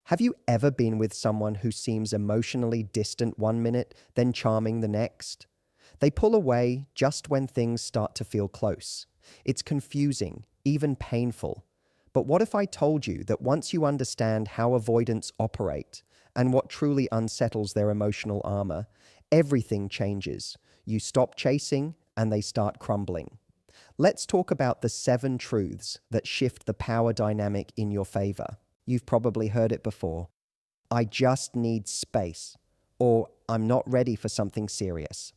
Have you ever been with someone who seems emotionally distant one minute, then charming the next? They pull away just when things start to feel close. It's confusing, even painful. But what if I told you that once you understand how avoidants operate and what truly unsettles their emotional armor, everything changes. You stop chasing and they start crumbling. Let's talk about the 7 truths that shift the power dynamic in your favor. You've probably heard it before. I just need space, or I'm not ready for something serious.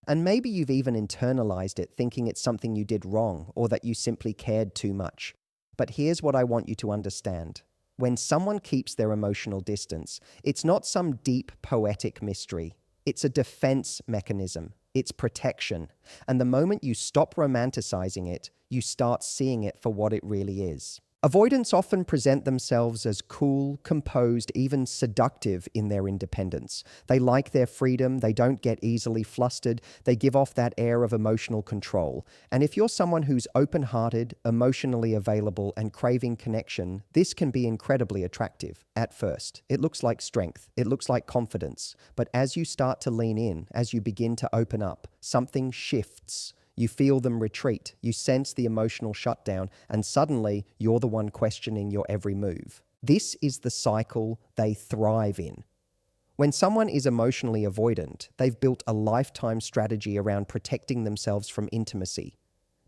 And maybe you've even internalized it, thinking it's something you did wrong or that you simply cared too much. But here's what I want you to understand. When someone keeps their emotional distance, it's not some deep poetic mystery. It's a defense mechanism. It's protection. And the moment you stop romanticizing it, you start seeing it for what it really is. Avoidants often present themselves as cool, composed, even seductive in their independence. They like their freedom, they don't get easily flustered, they give off that air of emotional control. And if you're someone who's open-hearted, emotionally available, and craving connection, this can be incredibly attractive at first. It looks like strength, it looks like confidence. But as you start to lean in, as you begin to open up, something shifts. You feel them retreat, you sense the emotional shutdown, and suddenly you're the one questioning your every move. This is the cycle they thrive in. When someone is emotionally avoidant, they've built a lifetime strategy around protecting themselves from intimacy.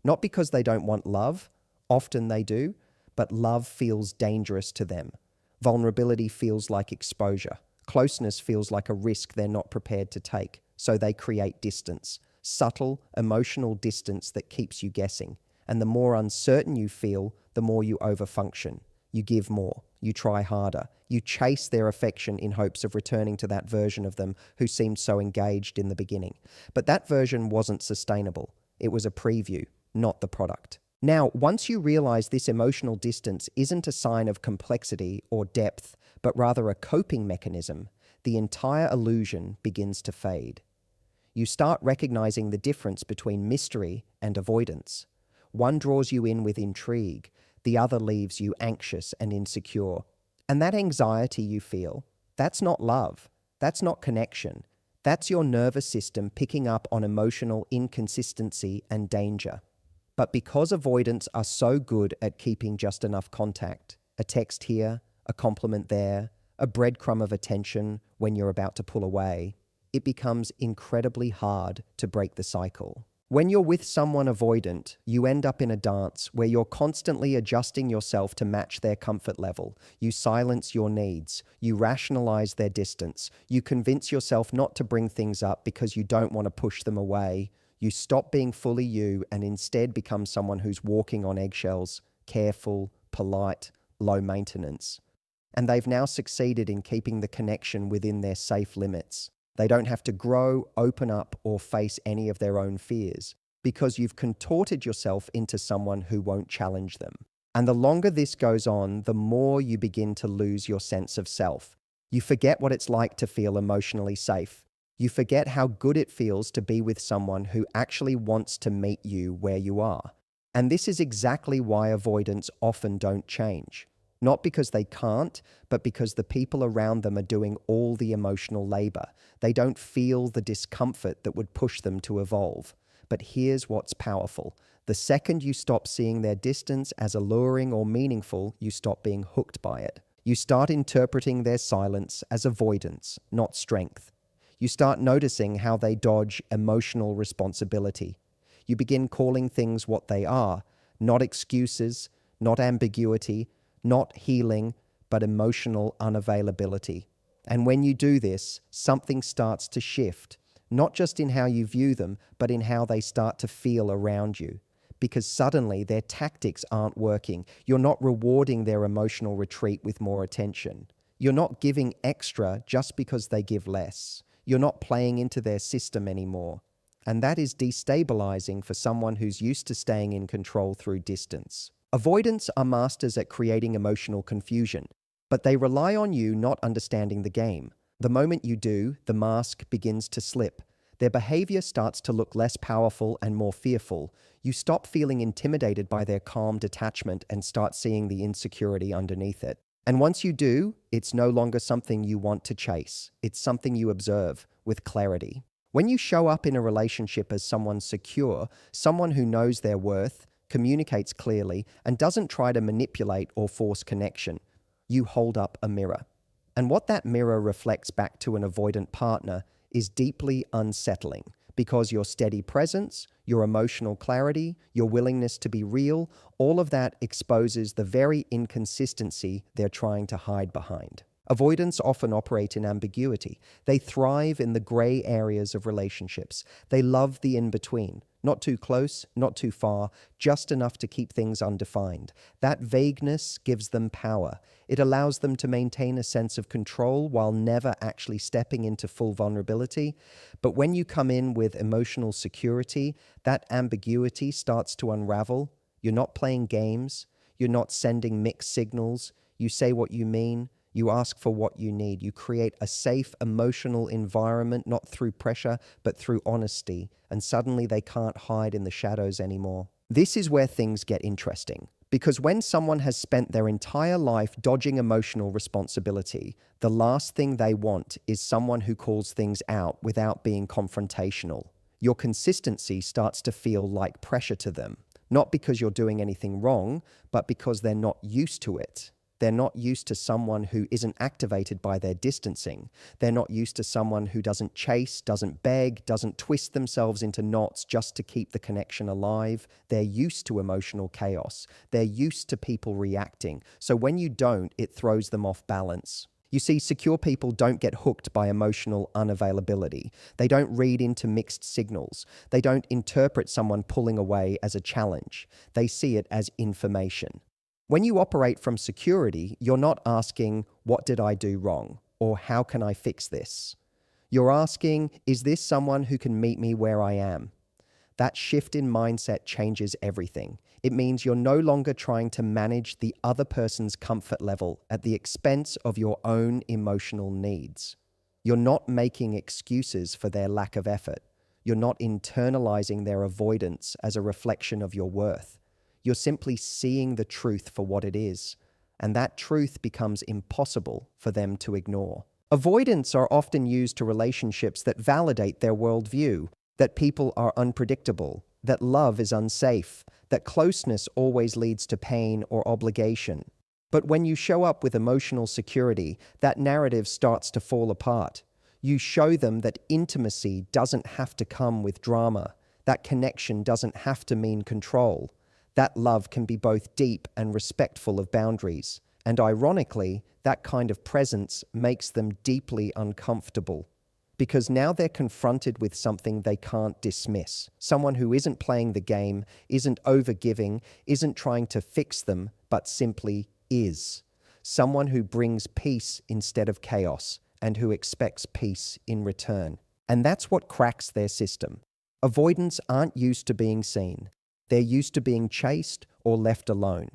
Not because they don't want love, often they do, but love feels dangerous to them. Vulnerability feels like exposure. Closeness feels like a risk they're not prepared to take, so they create distance. Subtle, emotional distance that keeps you guessing. And the more uncertain you feel, the more you overfunction. You give more. You try harder. You chase their affection in hopes of returning to that version of them who seemed so engaged in the beginning. But that version wasn't sustainable. It was a preview, not the product. Now, once you realize this emotional distance isn't a sign of complexity or depth, but rather a coping mechanism, the entire illusion begins to fade. You start recognizing the difference between mystery and avoidance. One draws you in with intrigue, the other leaves you anxious and insecure. And that anxiety you feel, that's not love, that's not connection. That's your nervous system picking up on emotional inconsistency and danger. But because avoidants are so good at keeping just enough contact, a text here, a compliment there, a breadcrumb of attention when you're about to pull away, it becomes incredibly hard to break the cycle. When you're with someone avoidant, you end up in a dance where you're constantly adjusting yourself to match their comfort level. You silence your needs. You rationalize their distance. You convince yourself not to bring things up because you don't want to push them away. You stop being fully you and instead become someone who's walking on eggshells, careful, polite, low maintenance. And they've now succeeded in keeping the connection within their safe limits. They don't have to grow, open up, or face any of their own fears because you've contorted yourself into someone who won't challenge them. And the longer this goes on, the more you begin to lose your sense of self. You forget what it's like to feel emotionally safe. You forget how good it feels to be with someone who actually wants to meet you where you are. And this is exactly why avoidants often don't change. Not because they can't, but because the people around them are doing all the emotional labor. They don't feel the discomfort that would push them to evolve. But here's what's powerful. The second you stop seeing their distance as alluring or meaningful, you stop being hooked by it. You start interpreting their silence as avoidance, not strength. You start noticing how they dodge emotional responsibility. You begin calling things what they are, not excuses, not ambiguity, not healing, but emotional unavailability. And when you do this, something starts to shift, not just in how you view them, but in how they start to feel around you. Because suddenly their tactics aren't working. You're not rewarding their emotional retreat with more attention. You're not giving extra just because they give less. You're not playing into their system anymore. And that is destabilizing for someone who's used to staying in control through distance. Avoidants are masters at creating emotional confusion, but they rely on you not understanding the game. The moment you do, the mask begins to slip. Their behavior starts to look less powerful and more fearful. You stop feeling intimidated by their calm detachment and start seeing the insecurity underneath it. And once you do, it's no longer something you want to chase. It's something you observe with clarity. When you show up in a relationship as someone secure, someone who knows their worth, communicates clearly, and doesn't try to manipulate or force connection, you hold up a mirror. And what that mirror reflects back to an avoidant partner is deeply unsettling because your steady presence, your emotional clarity, your willingness to be real, all of that exposes the very inconsistency they're trying to hide behind. Avoidants often operate in ambiguity. They thrive in the gray areas of relationships. They love the in-between. Not too close, not too far, just enough to keep things undefined. That vagueness gives them power. It allows them to maintain a sense of control while never actually stepping into full vulnerability. But when you come in with emotional security, that ambiguity starts to unravel. You're not playing games. You're not sending mixed signals. You say what you mean. You ask for what you need. You create a safe emotional environment, not through pressure, but through honesty. And suddenly they can't hide in the shadows anymore. This is where things get interesting. Because when someone has spent their entire life dodging emotional responsibility, the last thing they want is someone who calls things out without being confrontational. Your consistency starts to feel like pressure to them. Not because you're doing anything wrong, but because they're not used to it. They're not used to someone who isn't activated by their distancing. They're not used to someone who doesn't chase, doesn't beg, doesn't twist themselves into knots just to keep the connection alive. They're used to emotional chaos. They're used to people reacting. So when you don't, it throws them off balance. You see, secure people don't get hooked by emotional unavailability. They don't read into mixed signals. They don't interpret someone pulling away as a challenge. They see it as information. When you operate from security, you're not asking, what did I do wrong? Or how can I fix this? You're asking, is this someone who can meet me where I am? That shift in mindset changes everything. It means you're no longer trying to manage the other person's comfort level at the expense of your own emotional needs. You're not making excuses for their lack of effort. You're not internalizing their avoidance as a reflection of your worth. You're simply seeing the truth for what it is, and that truth becomes impossible for them to ignore. Avoidants are often used to relationships that validate their worldview, that people are unpredictable, that love is unsafe, that closeness always leads to pain or obligation. But when you show up with emotional security, that narrative starts to fall apart. You show them that intimacy doesn't have to come with drama, that connection doesn't have to mean control. That love can be both deep and respectful of boundaries. And ironically, that kind of presence makes them deeply uncomfortable. Because now they're confronted with something they can't dismiss. Someone who isn't playing the game, isn't overgiving, isn't trying to fix them, but simply is. Someone who brings peace instead of chaos, and who expects peace in return. And that's what cracks their system. Avoidants aren't used to being seen. They're used to being chased or left alone.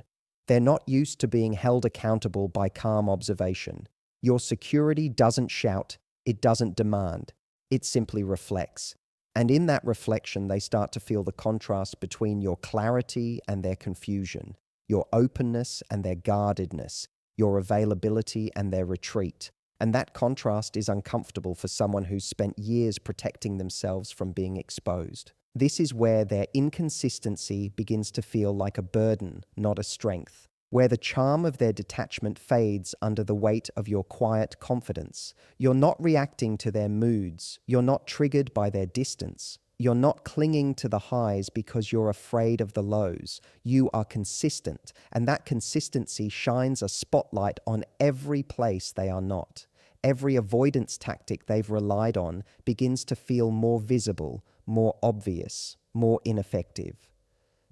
They're not used to being held accountable by calm observation. Your security doesn't shout, it doesn't demand, it simply reflects. And in that reflection, they start to feel the contrast between your clarity and their confusion, your openness and their guardedness, your availability and their retreat. And that contrast is uncomfortable for someone who's spent years protecting themselves from being exposed. This is where their inconsistency begins to feel like a burden, not a strength. Where the charm of their detachment fades under the weight of your quiet confidence. You're not reacting to their moods. You're not triggered by their distance. You're not clinging to the highs because you're afraid of the lows. You are consistent, and that consistency shines a spotlight on every place they are not. Every avoidance tactic they've relied on begins to feel more visible, more obvious, more ineffective.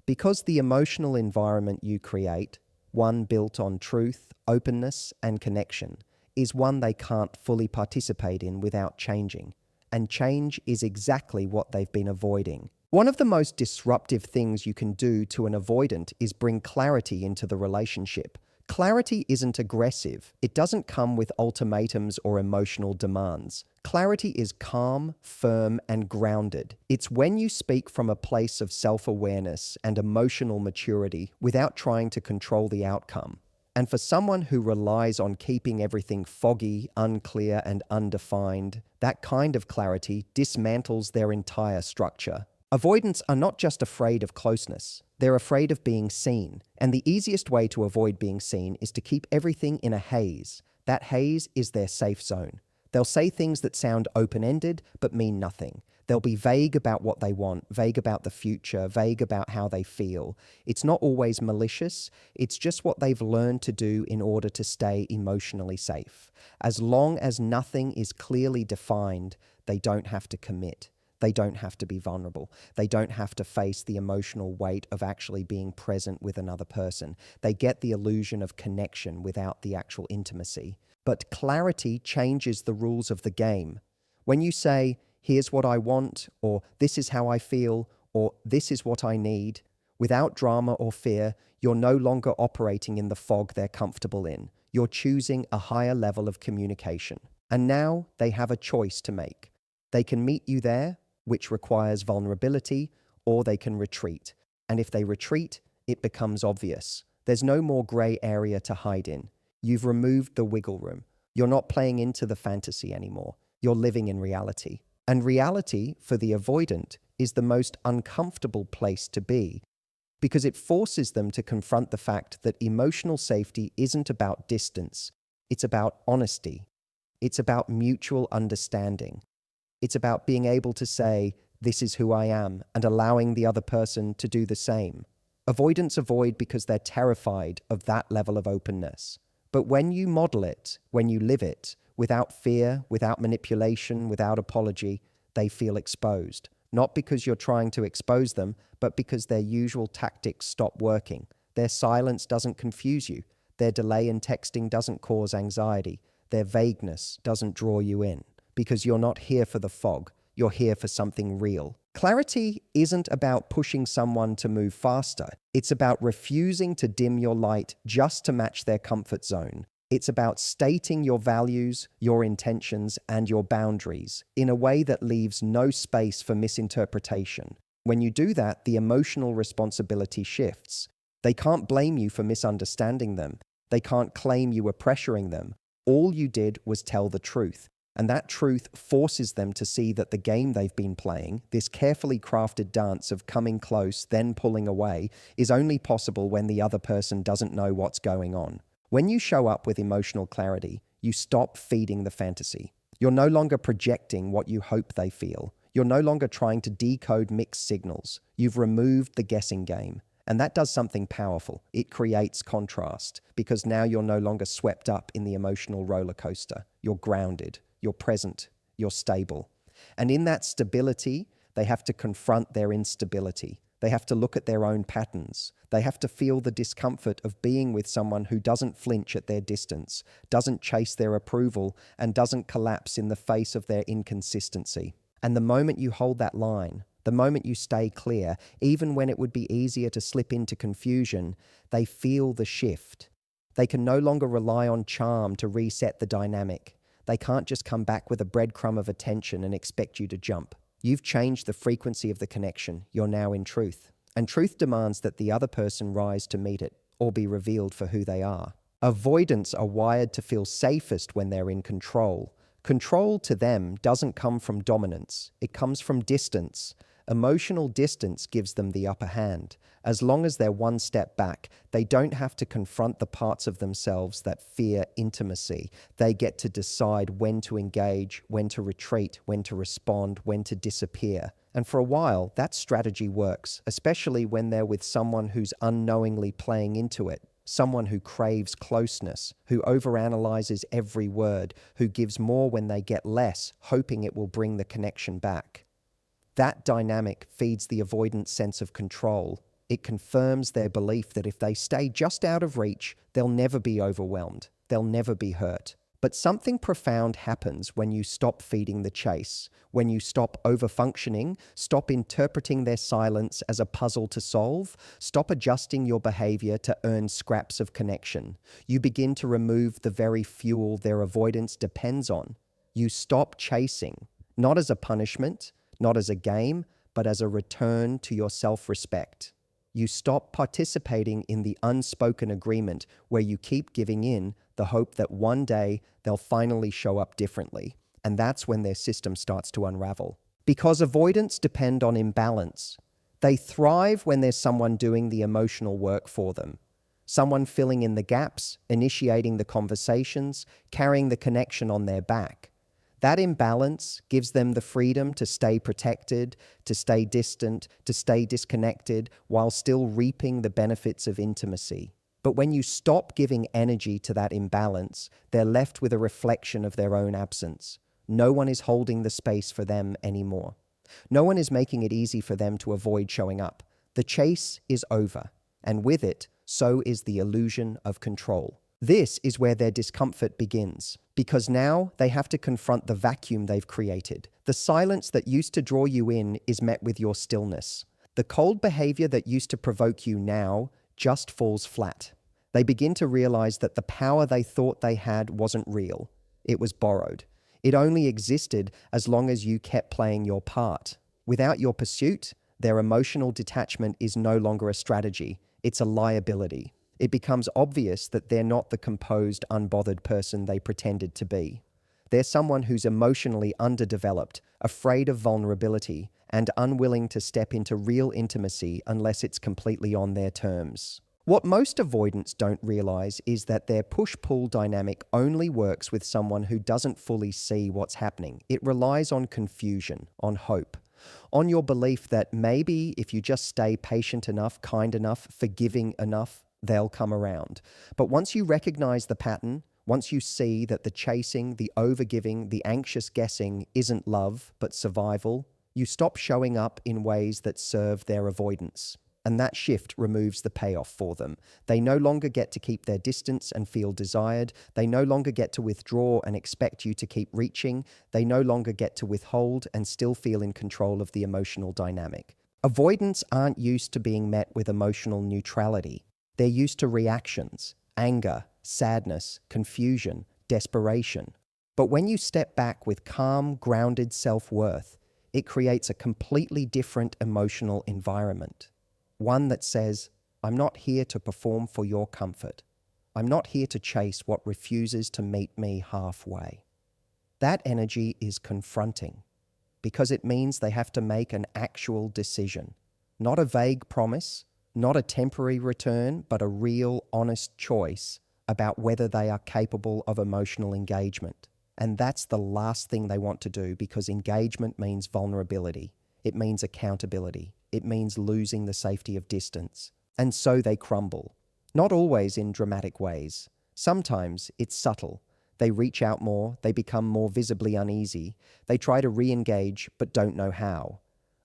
Because the emotional environment you create, one built on truth, openness, and connection, is one they can't fully participate in without changing. And change is exactly what they've been avoiding. One of the most disruptive things you can do to an avoidant is bring clarity into the relationship. Clarity isn't aggressive. It doesn't come with ultimatums or emotional demands. Clarity is calm, firm, and grounded. It's when you speak from a place of self-awareness and emotional maturity without trying to control the outcome. And for someone who relies on keeping everything foggy, unclear, and undefined, that kind of clarity dismantles their entire structure. Avoidants are not just afraid of closeness, they're afraid of being seen. And the easiest way to avoid being seen is to keep everything in a haze. That haze is their safe zone. They'll say things that sound open-ended but mean nothing. They'll be vague about what they want, vague about the future, vague about how they feel. It's not always malicious, it's just what they've learned to do in order to stay emotionally safe. As long as nothing is clearly defined, they don't have to commit. They don't have to be vulnerable. They don't have to face the emotional weight of actually being present with another person. They get the illusion of connection without the actual intimacy. But clarity changes the rules of the game. When you say, here's what I want, or this is how I feel, or this is what I need, without drama or fear, you're no longer operating in the fog they're comfortable in. You're choosing a higher level of communication. And now they have a choice to make. They can meet you there, which requires vulnerability, or they can retreat. And if they retreat, it becomes obvious. There's no more gray area to hide in. You've removed the wiggle room. You're not playing into the fantasy anymore. You're living in reality. And reality, for the avoidant, is the most uncomfortable place to be because it forces them to confront the fact that emotional safety isn't about distance. It's about honesty. It's about mutual understanding. It's about being able to say, this is who I am, and allowing the other person to do the same. Avoidants avoid because they're terrified of that level of openness. But when you model it, when you live it, without fear, without manipulation, without apology, they feel exposed. Not because you're trying to expose them, but because their usual tactics stop working. Their silence doesn't confuse you. Their delay in texting doesn't cause anxiety. Their vagueness doesn't draw you in. Because you're not here for the fog. You're here for something real. Clarity isn't about pushing someone to move faster. It's about refusing to dim your light just to match their comfort zone. It's about stating your values, your intentions, and your boundaries in a way that leaves no space for misinterpretation. When you do that, the emotional responsibility shifts. They can't blame you for misunderstanding them. They can't claim you were pressuring them. All you did was tell the truth. And that truth forces them to see that the game they've been playing, this carefully crafted dance of coming close, then pulling away, is only possible when the other person doesn't know what's going on. When you show up with emotional clarity, you stop feeding the fantasy. You're no longer projecting what you hope they feel. You're no longer trying to decode mixed signals. You've removed the guessing game. And that does something powerful. It creates contrast, because now you're no longer swept up in the emotional roller coaster. You're grounded. You're present, you're stable. And in that stability, they have to confront their instability. They have to look at their own patterns. They have to feel the discomfort of being with someone who doesn't flinch at their distance, doesn't chase their approval, and doesn't collapse in the face of their inconsistency. And the moment you hold that line, the moment you stay clear, even when it would be easier to slip into confusion, they feel the shift. They can no longer rely on charm to reset the dynamic. They can't just come back with a breadcrumb of attention and expect you to jump. You've changed the frequency of the connection. You're now in truth. And truth demands that the other person rise to meet it or be revealed for who they are. Avoidants are wired to feel safest when they're in control. Control to them doesn't come from dominance. It comes from distance. Emotional distance gives them the upper hand. As long as they're one step back, they don't have to confront the parts of themselves that fear intimacy. They get to decide when to engage, when to retreat, when to respond, when to disappear. And for a while, that strategy works, especially when they're with someone who's unknowingly playing into it. Someone who craves closeness, who overanalyzes every word, who gives more when they get less, hoping it will bring the connection back. That dynamic feeds the avoidant sense of control. It confirms their belief that if they stay just out of reach, they'll never be overwhelmed. They'll never be hurt. But something profound happens when you stop feeding the chase, when you stop overfunctioning, stop interpreting their silence as a puzzle to solve, stop adjusting your behavior to earn scraps of connection. You begin to remove the very fuel their avoidance depends on. You stop chasing, not as a punishment, not as a game, but as a return to your self-respect. You stop participating in the unspoken agreement where you keep giving in the hope that one day they'll finally show up differently. And that's when their system starts to unravel. Because avoidants depend on imbalance. They thrive when there's someone doing the emotional work for them. Someone filling in the gaps, initiating the conversations, carrying the connection on their back. That imbalance gives them the freedom to stay protected, to stay distant, to stay disconnected, while still reaping the benefits of intimacy. But when you stop giving energy to that imbalance, they're left with a reflection of their own absence. No one is holding the space for them anymore. No one is making it easy for them to avoid showing up. The chase is over, and with it, so is the illusion of control. This is where their discomfort begins, because now they have to confront the vacuum they've created. The silence that used to draw you in is met with your stillness. The cold behavior that used to provoke you now just falls flat. They begin to realize that the power they thought they had wasn't real. It was borrowed. It only existed as long as you kept playing your part. Without your pursuit, their emotional detachment is no longer a strategy. It's a liability. It becomes obvious that they're not the composed, unbothered person they pretended to be. They're someone who's emotionally underdeveloped, afraid of vulnerability, and unwilling to step into real intimacy unless it's completely on their terms. What most avoidants don't realize is that their push-pull dynamic only works with someone who doesn't fully see what's happening. It relies on confusion, on hope, on your belief that maybe if you just stay patient enough, kind enough, forgiving enough, they'll come around. But once you recognize the pattern, once you see that the chasing, the overgiving, the anxious guessing isn't love, but survival, you stop showing up in ways that serve their avoidance. And that shift removes the payoff for them. They no longer get to keep their distance and feel desired. They no longer get to withdraw and expect you to keep reaching. They no longer get to withhold and still feel in control of the emotional dynamic. Avoidants aren't used to being met with emotional neutrality. They're used to reactions, anger, sadness, confusion, desperation. But when you step back with calm, grounded self-worth, it creates a completely different emotional environment. One that says, I'm not here to perform for your comfort. I'm not here to chase what refuses to meet me halfway. That energy is confronting because it means they have to make an actual decision, not a vague promise, not a temporary return, but a real, honest choice about whether they are capable of emotional engagement. And that's the last thing they want to do because engagement means vulnerability. It means accountability. It means losing the safety of distance. And so they crumble. Not always in dramatic ways. Sometimes it's subtle. They reach out more, they become more visibly uneasy. They try to re-engage but don't know how.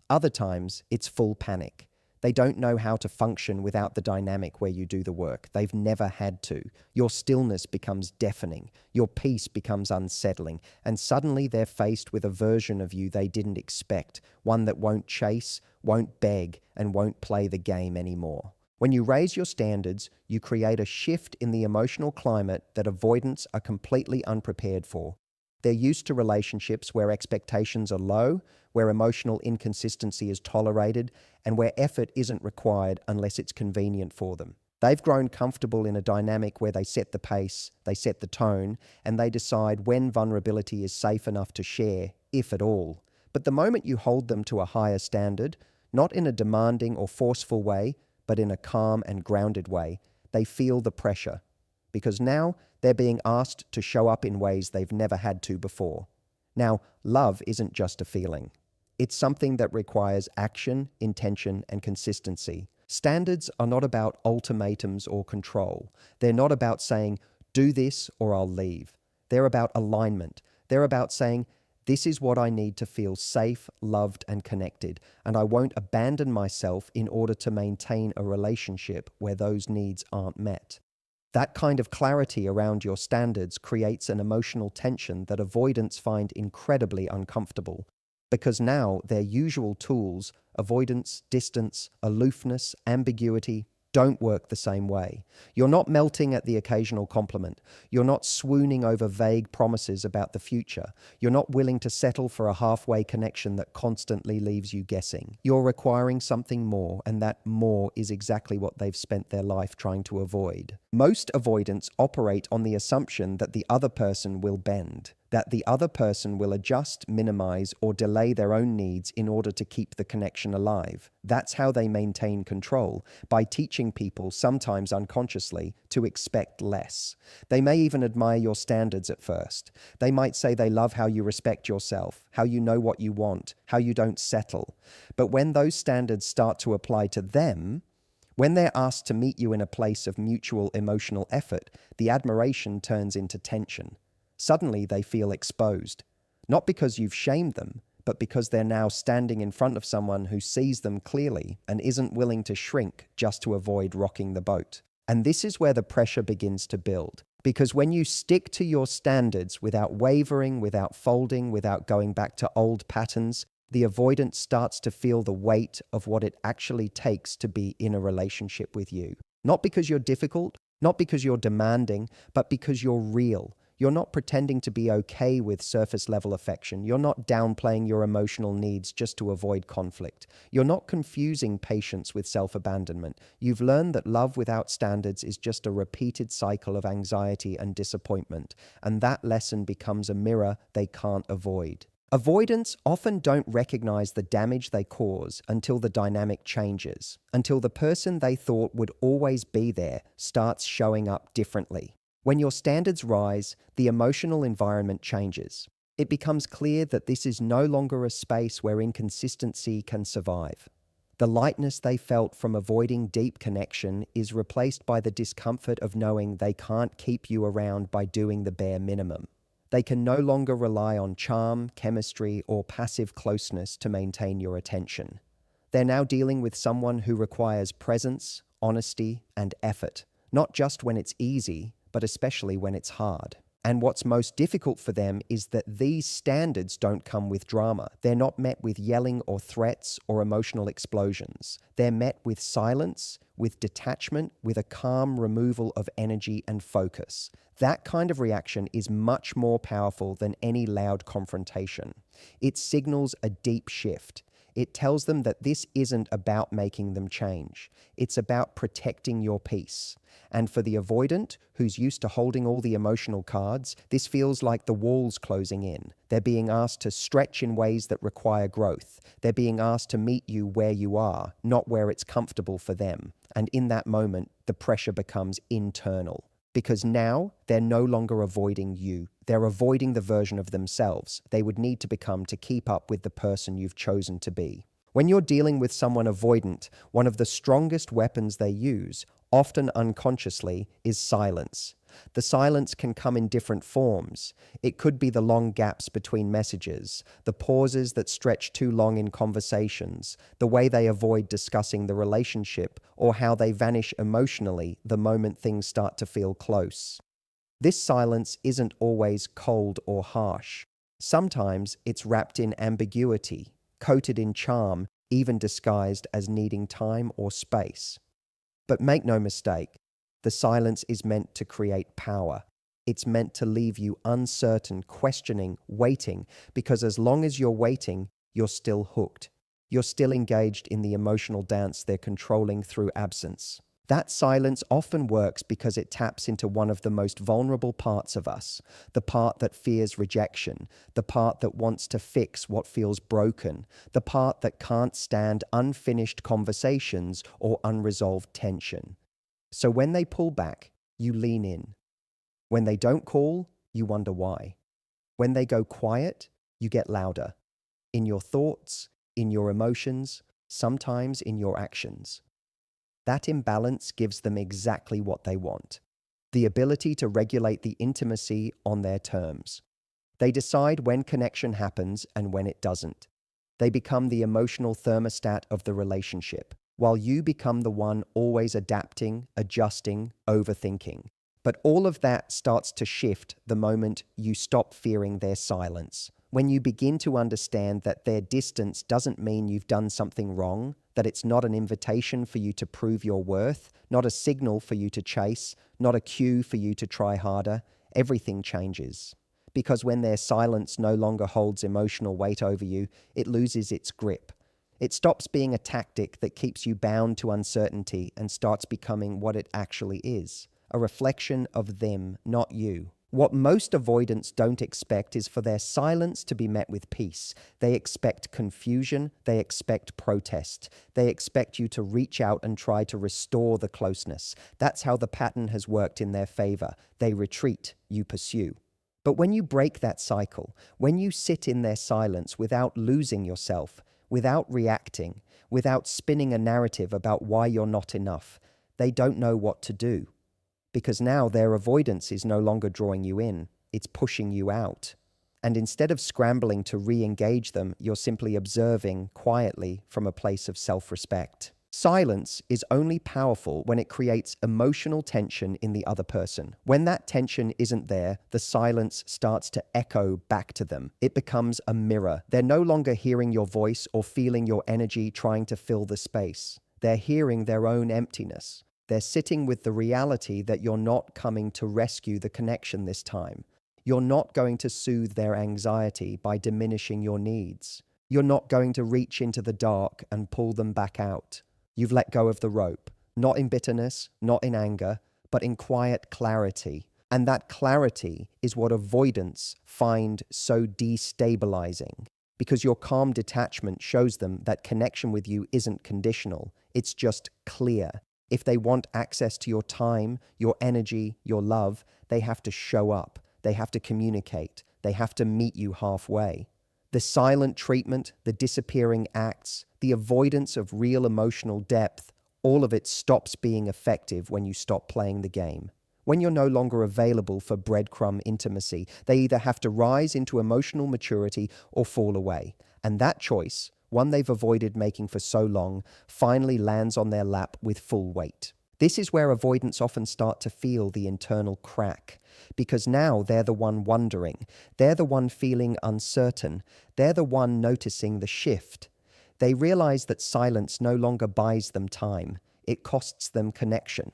Other times it's full panic. They don't know how to function without the dynamic where you do the work. They've never had to. Your stillness becomes deafening. Your peace becomes unsettling. And suddenly they're faced with a version of you they didn't expect, one that won't chase, won't beg, and won't play the game anymore. When you raise your standards, you create a shift in the emotional climate that avoidants are completely unprepared for. They're used to relationships where expectations are low, where emotional inconsistency is tolerated, and where effort isn't required unless it's convenient for them. They've grown comfortable in a dynamic where they set the pace, they set the tone, and they decide when vulnerability is safe enough to share, if at all. But the moment you hold them to a higher standard, not in a demanding or forceful way, but in a calm and grounded way, they feel the pressure. Because now they're being asked to show up in ways they've never had to before. Now, love isn't just a feeling. It's something that requires action, intention, and consistency. Standards are not about ultimatums or control. They're not about saying, do this or I'll leave. They're about alignment. They're about saying, this is what I need to feel safe, loved, and connected, and I won't abandon myself in order to maintain a relationship where those needs aren't met. That kind of clarity around your standards creates an emotional tension that avoidants find incredibly uncomfortable, because now their usual tools, avoidance, distance, aloofness, ambiguity, don't work the same way. You're not melting at the occasional compliment. You're not swooning over vague promises about the future. You're not willing to settle for a halfway connection that constantly leaves you guessing. You're requiring something more, and that more is exactly what they've spent their life trying to avoid. Most avoidants operate on the assumption that the other person will bend, that the other person will adjust, minimize, or delay their own needs in order to keep the connection alive. That's how they maintain control, by teaching people, sometimes unconsciously, to expect less. They may even admire your standards at first. They might say they love how you respect yourself, how you know what you want, how you don't settle. But when those standards start to apply to them, when they're asked to meet you in a place of mutual emotional effort, the admiration turns into tension. Suddenly they feel exposed, not because you've shamed them, but because they're now standing in front of someone who sees them clearly and isn't willing to shrink just to avoid rocking the boat. And this is where the pressure begins to build. Because when you stick to your standards without wavering, without folding, without going back to old patterns, the avoidant starts to feel the weight of what it actually takes to be in a relationship with you. Not because you're difficult, not because you're demanding, but because you're real. You're not pretending to be okay with surface level affection. You're not downplaying your emotional needs just to avoid conflict. You're not confusing patience with self-abandonment. You've learned that love without standards is just a repeated cycle of anxiety and disappointment, and that lesson becomes a mirror they can't avoid. Avoidants often don't recognize the damage they cause until the dynamic changes, until the person they thought would always be there starts showing up differently. When your standards rise, the emotional environment changes. It becomes clear that this is no longer a space where inconsistency can survive. The lightness they felt from avoiding deep connection is replaced by the discomfort of knowing they can't keep you around by doing the bare minimum. They can no longer rely on charm, chemistry, or passive closeness to maintain your attention. They're now dealing with someone who requires presence, honesty, and effort, not just when it's easy, but especially when it's hard. And what's most difficult for them is that these standards don't come with drama. They're not met with yelling or threats or emotional explosions. They're met with silence, with detachment, with a calm removal of energy and focus. That kind of reaction is much more powerful than any loud confrontation. It signals a deep shift. It tells them that this isn't about making them change. It's about protecting your peace. And for the avoidant, who's used to holding all the emotional cards, this feels like the walls closing in. They're being asked to stretch in ways that require growth. They're being asked to meet you where you are, not where it's comfortable for them. And in that moment, the pressure becomes internal. Because now, they're no longer avoiding you. They're avoiding the version of themselves they would need to become to keep up with the person you've chosen to be. When you're dealing with someone avoidant, one of the strongest weapons they use, often unconsciously, is silence. The silence can come in different forms. It could be the long gaps between messages, the pauses that stretch too long in conversations, the way they avoid discussing the relationship, or how they vanish emotionally the moment things start to feel close. This silence isn't always cold or harsh. Sometimes it's wrapped in ambiguity, coated in charm, even disguised as needing time or space. But make no mistake, the silence is meant to create power. It's meant to leave you uncertain, questioning, waiting, because as long as you're waiting, you're still hooked. You're still engaged in the emotional dance they're controlling through absence. That silence often works because it taps into one of the most vulnerable parts of us, the part that fears rejection, the part that wants to fix what feels broken, the part that can't stand unfinished conversations or unresolved tension. So when they pull back, you lean in. When they don't call, you wonder why. When they go quiet, you get louder. In your thoughts, in your emotions, sometimes in your actions. That imbalance gives them exactly what they want: the ability to regulate the intimacy on their terms. They decide when connection happens and when it doesn't. They become the emotional thermostat of the relationship, while you become the one always adapting, adjusting, overthinking. But all of that starts to shift the moment you stop fearing their silence. When you begin to understand that their distance doesn't mean you've done something wrong, that it's not an invitation for you to prove your worth, not a signal for you to chase, not a cue for you to try harder, everything changes. Because when their silence no longer holds emotional weight over you, it loses its grip. It stops being a tactic that keeps you bound to uncertainty and starts becoming what it actually is, a reflection of them, not you. What most avoidants don't expect is for their silence to be met with peace. They expect confusion, they expect protest, they expect you to reach out and try to restore the closeness. That's how the pattern has worked in their favor. They retreat, you pursue. But when you break that cycle, when you sit in their silence without losing yourself, without reacting, without spinning a narrative about why you're not enough, they don't know what to do. Because now their avoidance is no longer drawing you in, it's pushing you out. And instead of scrambling to re-engage them, you're simply observing quietly from a place of self-respect. Silence is only powerful when it creates emotional tension in the other person. When that tension isn't there, the silence starts to echo back to them. It becomes a mirror. They're no longer hearing your voice or feeling your energy trying to fill the space. They're hearing their own emptiness. They're sitting with the reality that you're not coming to rescue the connection this time. You're not going to soothe their anxiety by diminishing your needs. You're not going to reach into the dark and pull them back out. You've let go of the rope, not in bitterness, not in anger, but in quiet clarity. And that clarity is what avoidants find so destabilizing, because your calm detachment shows them that connection with you isn't conditional, it's just clear. If they want access to your time, your energy, your love, they have to show up, they have to communicate, they have to meet you halfway. The silent treatment, the disappearing acts, the avoidance of real emotional depth, all of it stops being effective when you stop playing the game. When you're no longer available for breadcrumb intimacy, they either have to rise into emotional maturity or fall away. And that choice, one they've avoided making for so long, finally lands on their lap with full weight. This is where avoidants often start to feel the internal crack, because now they're the one wondering, they're the one feeling uncertain, they're the one noticing the shift. They realize that silence no longer buys them time, it costs them connection.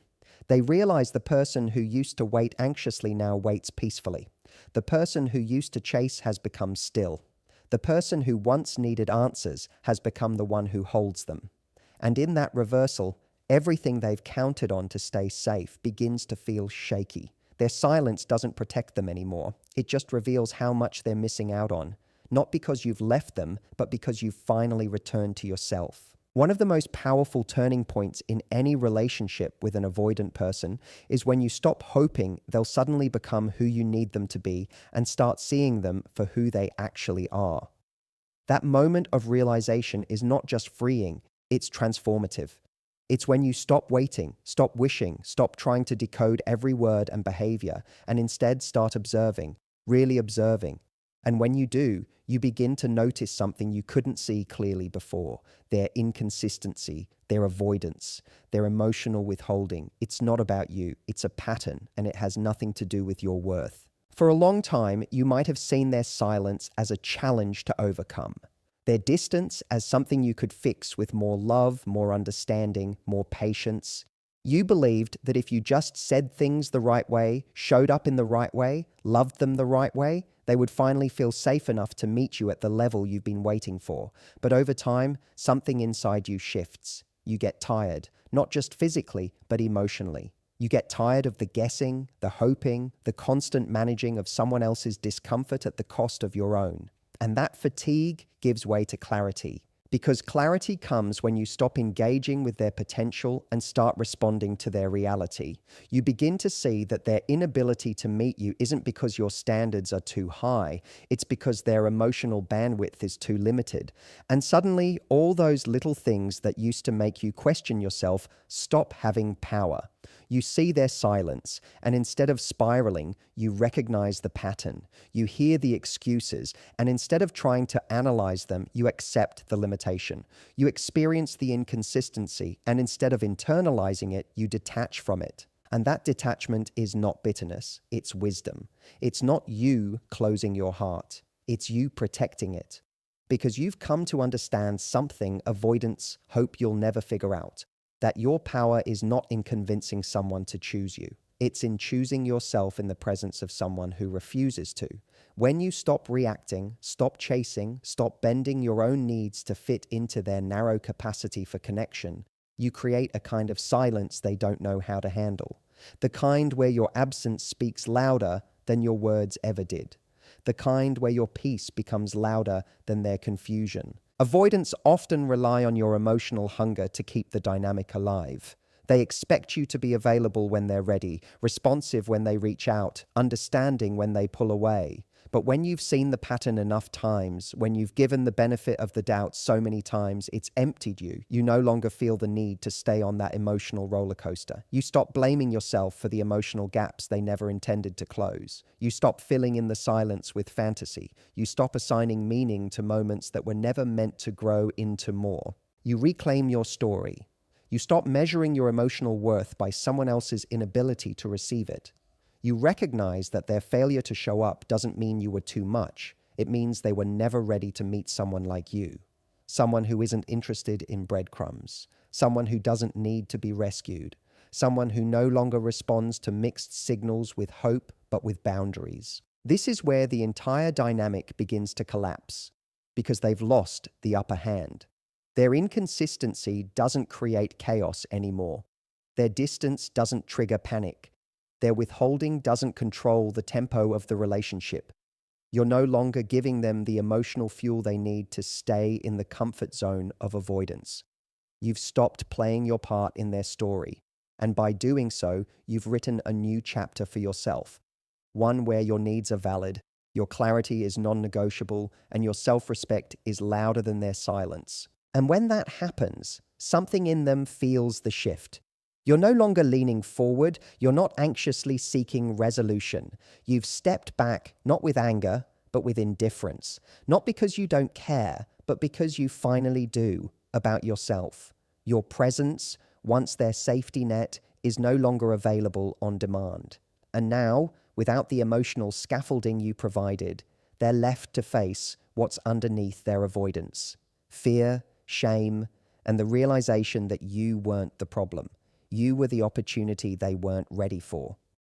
They realize the person who used to wait anxiously now waits peacefully. The person who used to chase has become still. The person who once needed answers has become the one who holds them. And in that reversal, everything they've counted on to stay safe begins to feel shaky. Their silence doesn't protect them anymore. It just reveals how much they're missing out on. Not because you've left them, but because you've finally returned to yourself. One of the most powerful turning points in any relationship with an avoidant person is when you stop hoping they'll suddenly become who you need them to be and start seeing them for who they actually are. That moment of realization is not just freeing, it's transformative. It's when you stop waiting, stop wishing, stop trying to decode every word and behavior, and instead start observing, really observing. And when you do, you begin to notice something you couldn't see clearly before: their inconsistency, their avoidance, their emotional withholding. It's not about you, it's a pattern, and it has nothing to do with your worth. For a long time, you might have seen their silence as a challenge to overcome, their distance as something you could fix with more love, more understanding, more patience. You believed that if you just said things the right way, showed up in the right way, loved them the right way, they would finally feel safe enough to meet you at the level you've been waiting for. But over time, something inside you shifts. You get tired, not just physically, but emotionally. You get tired of the guessing, the hoping, the constant managing of someone else's discomfort at the cost of your own. And that fatigue gives way to clarity. Because clarity comes when you stop engaging with their potential and start responding to their reality. You begin to see that their inability to meet you isn't because your standards are too high, it's because their emotional bandwidth is too limited. And suddenly, all those little things that used to make you question yourself stop having power. You see their silence, and instead of spiraling, you recognize the pattern. You hear the excuses, and instead of trying to analyze them, you accept the limitation. You experience the inconsistency, and instead of internalizing it, you detach from it. And that detachment is not bitterness, it's wisdom. It's not you closing your heart. it's you protecting it. Because you've come to understand something avoidants hope you'll never figure out, that your power is not in convincing someone to choose you. It's in choosing yourself in the presence of someone who refuses to. When you stop reacting, stop chasing, stop bending your own needs to fit into their narrow capacity for connection, you create a kind of silence they don't know how to handle. The kind where your absence speaks louder than your words ever did. The kind where your peace becomes louder than their confusion. Avoidants often rely on your emotional hunger to keep the dynamic alive. They expect you to be available when they're ready, responsive when they reach out, understanding when they pull away. But when you've seen the pattern enough times, when you've given the benefit of the doubt so many times, it's emptied you. You no longer feel the need to stay on that emotional roller coaster. You stop blaming yourself for the emotional gaps they never intended to close. You stop filling in the silence with fantasy. You stop assigning meaning to moments that were never meant to grow into more. You reclaim your story. You stop measuring your emotional worth by someone else's inability to receive it. You recognize that their failure to show up doesn't mean you were too much. It means they were never ready to meet someone like you. Someone who isn't interested in breadcrumbs. Someone who doesn't need to be rescued. Someone who no longer responds to mixed signals with hope, but with boundaries. This is where the entire dynamic begins to collapse, because they've lost the upper hand. Their inconsistency doesn't create chaos anymore. Their distance doesn't trigger panic. Their withholding doesn't control the tempo of the relationship. You're no longer giving them the emotional fuel they need to stay in the comfort zone of avoidance. You've stopped playing your part in their story, and by doing so, you've written a new chapter for yourself, one where your needs are valid, your clarity is non-negotiable, and your self-respect is louder than their silence. And when that happens, something in them feels the shift. You're no longer leaning forward, you're not anxiously seeking resolution. You've stepped back, not with anger, but with indifference. Not because you don't care, but because you finally do, about yourself. Your presence, once their safety net, is no longer available on demand. And now, without the emotional scaffolding you provided, they're left to face what's underneath their avoidance. Fear, shame, and the realization that you weren't the problem. You were the opportunity they weren't ready for.